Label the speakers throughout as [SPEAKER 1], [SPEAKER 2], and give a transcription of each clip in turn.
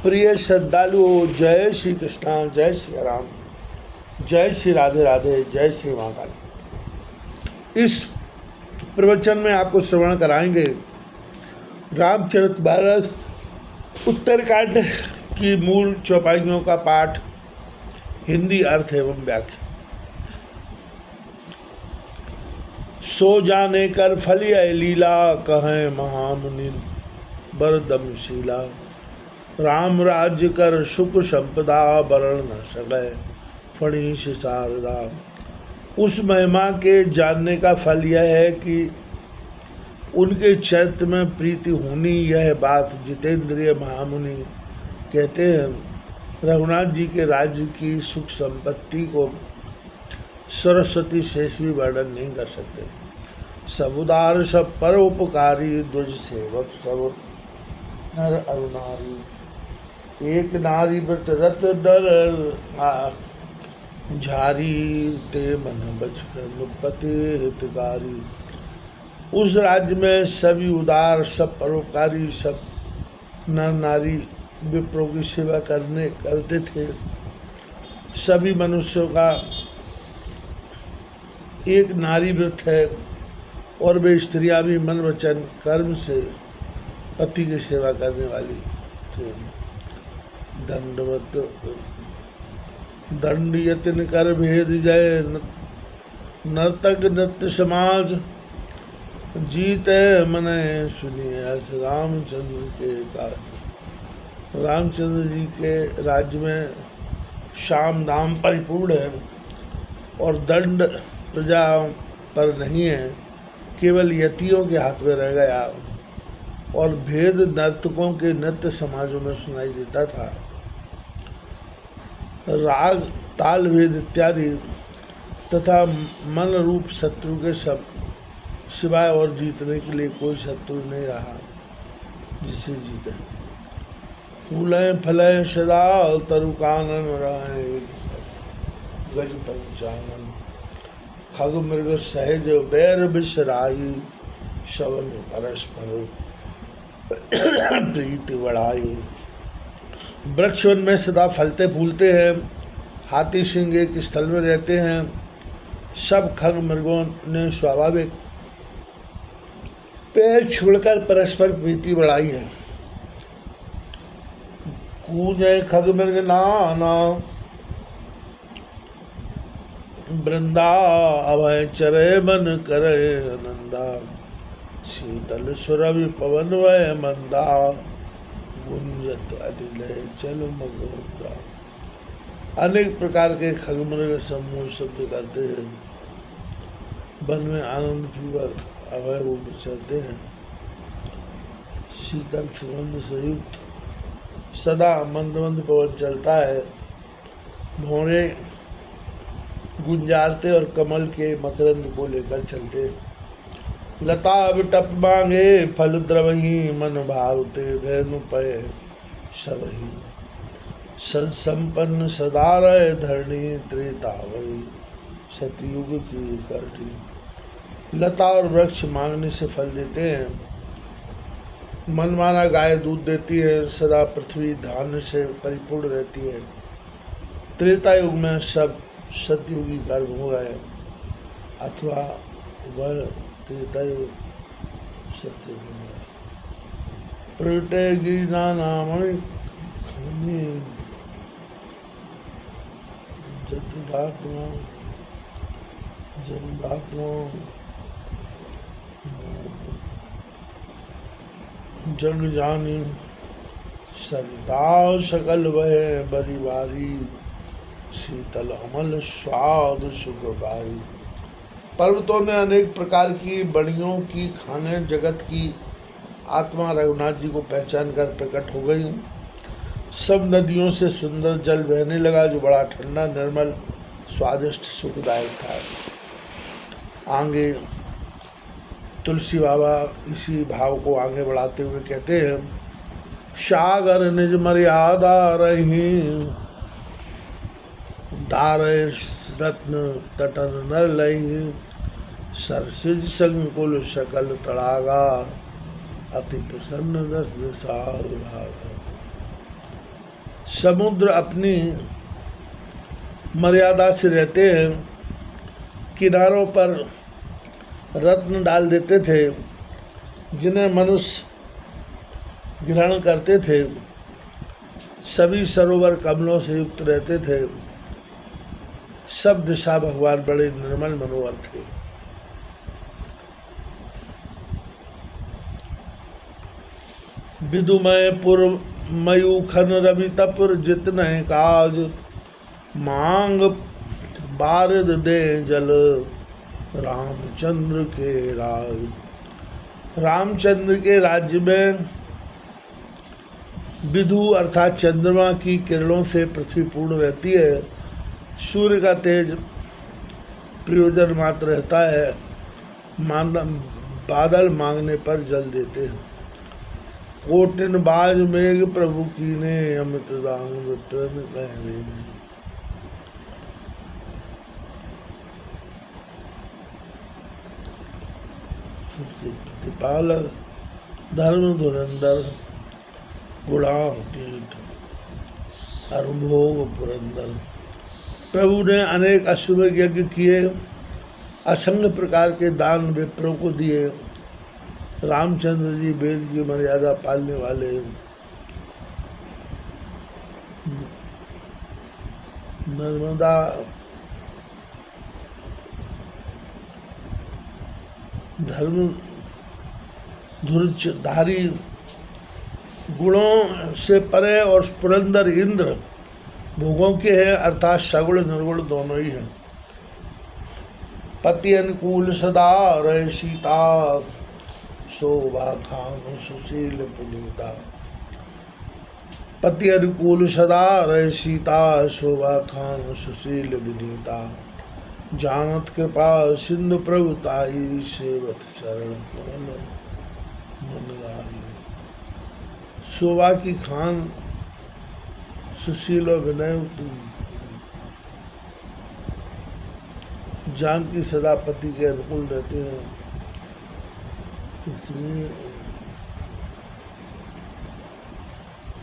[SPEAKER 1] प्रिय श्रद्धालुओं, जय श्री कृष्णा, जय श्री राम, जय श्री राधे राधे, जय श्री महाकाल। इस प्रवचन में आपको श्रवण कराएंगे रामचरितमानस उत्तरकांड की मूल चौपाइयों का पाठ, हिंदी अर्थ एवं व्याख्या। सो जाने कर फलिय लीला, कहें महामुनि बरदमशीला। राम राज्य कर सुख संपदा, वरण न सके फणीश शारदा। उस महिमा के जानने का फल यह है कि उनके चरित्र में प्रीति होनी। यह बात जितेंद्रिय महामुनि कहते हैं। रघुनाथ जी के राज्य की सुख संपत्ति को सरस्वती शेष भी वर्णन नहीं कर सकते। सब उदार, सब परोपकारी, द्विज सेवक सब नर अरुणारी। एक नारी व्रत रत डर झारी, ते मन बचकर पति हितकारी। उस राज्य में सभी उदार, सब परोपकारी, सब नर नारी विप्रों की सेवा करते थे। सभी मनुष्यों का एक नारी व्रत है और वे स्त्रियां भी मन वचन कर्म से पति की सेवा करने वाली थे। दंड यत्न कर भेद जय, नर्तक नृत्य समाज। जीते मने सुनिए अस रामचंद्र के काज। रामचंद्र जी के राज्य में शाम दाम परिपूर्ण है और दंड प्रजा पर नहीं है, केवल यतियों के हाथ में रह गया। और भेद नर्तकों के नृत्य समाजों में सुनाई देता था। राग, ताल भेद इत्यादि तथा मन रूप शत्रु के सब सिवाय और जीतने के लिए कोई शत्रु नहीं रहा जिससे जीते। फूलें फलें सदा तरुकानन, रहे गज पंचानन। खग मृग सहज बैर बिसराई, शवन परस्पर प्रीति बढ़ाई। वृक्ष वन में सदा फलते फूलते हैं, हाथी सिंह एक स्थल में रहते हैं। सब खग मृगों ने स्वाभाविक पैर छोड़कर परस्पर प्रीति बढ़ाई है। कूजे खग मृग नाना, वृंदा अभय चरे मन करे आनंदा। शीतल सुरभि पवन वय मंदा, गुंजत अनिलय चल मगोदा। अनेक प्रकार के खगमृग समूह शब्द करते हैं। वन में आनंद पूर्वक अभय वो विचरते हैं। शीतल सुगंध से युक्त सदा मंद मंद पवन चलता है। भौरे गुंजारते और कमल के मकरंद को लेकर चलते हैं। लता विटप मांगे फल द्रवही, मन भावते धैनु पय सबही। सद संपन्न सदा रहे धरणी, त्रेता वही सतयुग की करणी। लता और वृक्ष मांगने से फल देते हैं। मनमाना गाय दूध देती है। सदा पृथ्वी धान्य से परिपूर्ण रहती है। त्रेता युग में सब सतयुगी कर्म हो गए, अथवा वह त्रेता युग सतयुग में प्रगटे गिरिना नामणि खनि जतुधात्मा जन्मात्मा जग जानी। सरिता सकल वह बरी बारी, शीतल अमल स्वाद सुखकारी। पर्वतों ने अनेक प्रकार की बड़ियों की खाने जगत की आत्मा रघुनाथ जी को पहचान कर प्रकट हो गई। सब नदियों से सुंदर जल बहने लगा, जो बड़ा ठंडा, निर्मल, स्वादिष्ट, सुखदायक था। आगे तुलसी बाबा इसी भाव को आगे बढ़ाते हुए कहते हैं। सागर निज मर्यादा रही, दारे रत्न तटन न लही। सरसिज संकुल सकल तड़ागा, अति प्रसन्न दस दिशा विभागा। समुद्र अपनी मर्यादा से रहते हैं, किनारों पर रत्न डाल देते थे जिन्हें मनुष्य ग्रहण करते थे। सभी सरोवर कमलों से युक्त रहते थे। सब दिशा भगवान बड़े निर्मल मनोहर थे। विदुमय पुर मयूखन रवि तपुर जितने काज, मांग बारिद दे जल रामचंद्र के राज। रामचंद्र के राज्य में विदु अर्थात चंद्रमा की किरणों से पृथ्वी पूर्ण रहती है। सूर्य का तेज प्रयोजन मात्र रहता है। बादल मांगने पर जल देते हैं। कोटिन बाज मेघ प्रभु कीने, अमित दांग विप्र कहने। प्रतिपालक धर्म धुरंधर गुणातीत अरुभोग पुरंदर। प्रभु ने अनेक अश्वमेध यज्ञ किए, असंख्य प्रकार के दान विप्रों को दिए। रामचंद्र जी वेद की मर्यादा पालने वाले, नर्मदा धर्म धुरधारी, गुणों से परे और पुरंदर इंद्र भोगों के हैं, अर्थात सगुण निर्गुण दोनों ही हैं। पति अनुकूल सदा रहे सीता, शोभा खान सुशील पुनीता। पति अनुकूल सदा रहे सीता, शोभा खान सुशील विनीता। जानत कृपा सिंधु प्रभुताई, सेवत चरण कमल मन लाई। शोभा की खान, सुशील और विनय, जानकी सदा पति के अनुकूल रहते हैं। इसलिए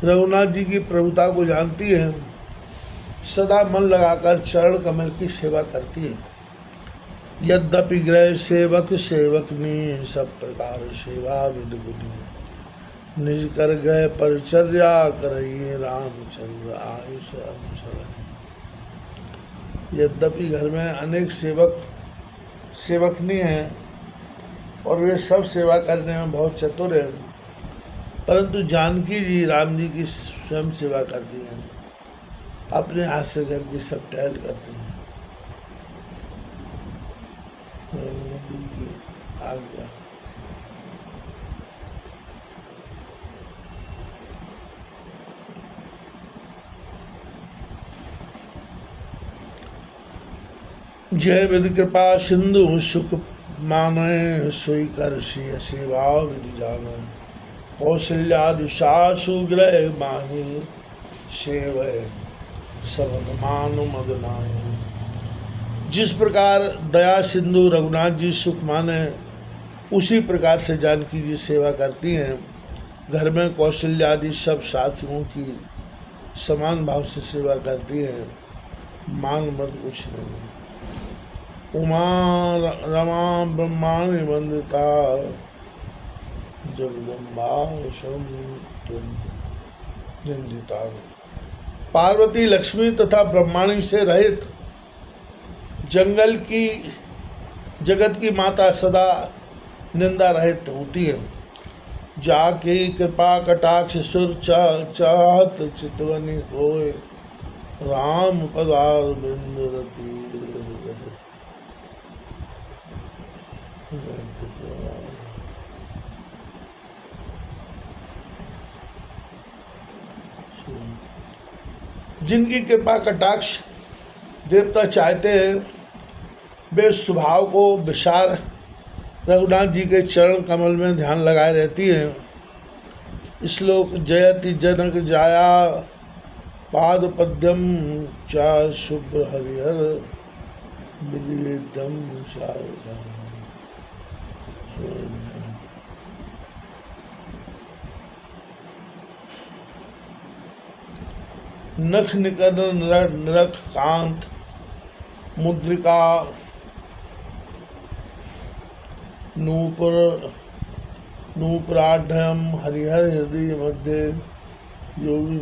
[SPEAKER 1] रघुनाथ जी की प्रभुता को जानती है, सदा मन लगाकर चरण कमल की सेवा करती है। यद्यपि ग्रह सेवक सेवकनी, सब प्रकार सेवा विधि बुद्धि। निज कर ग्रह परिचर्या करइए, रामचंद्र आयुष अनुसरण। यद्यपि घर में अनेक सेवकनी हैं और वे सब सेवा करने में बहुत चतुर हैं, परंतु जानकी जी राम जी की स्वयं सेवा करती हैं। अपने हाथ से घर की सब टहल करती हैं। आज्ञा। जय विधि कृपा सिंधु सुख माने, सोई कर सेवा विधि जाने। कौशल्यादि सासु ग्रह माही, सेवय सब मानु मदनाए। जिस प्रकार दया सिंधु रघुनाथ जी सुख माने, उसी प्रकार से जानकी जी सेवा करती हैं। घर में कौशल्यादि सब साथियों की समान भाव से सेवा करती हैं। मान मत कुछ नहीं। उमा रमा ब्रह्मांड वंदिता, जगदम्बा निंदिता। पार्वती लक्ष्मी तथा ब्रह्माणी से रहित जंगल की जगत की माता सदा निंदा रहित होती है। जाके कृपा कटाक्ष सुर चाहत चितवनी होए, राम पदार बिंदु रति। जिनकी कृपा कटाक्ष देवता चाहते हैं, वे स्वभाव को विशाल रघुनाथ जी के चरण कमल में ध्यान लगाए रहती हैं। श्लोक जयति जनक जाया, पाद पद्यम चा शुभ्र हरिहर, विधिवेद्यम नख निकर नरक कांत मुद्रिका नूपुर नूपुराढ्यम हरिहर हृदय मध्य योगी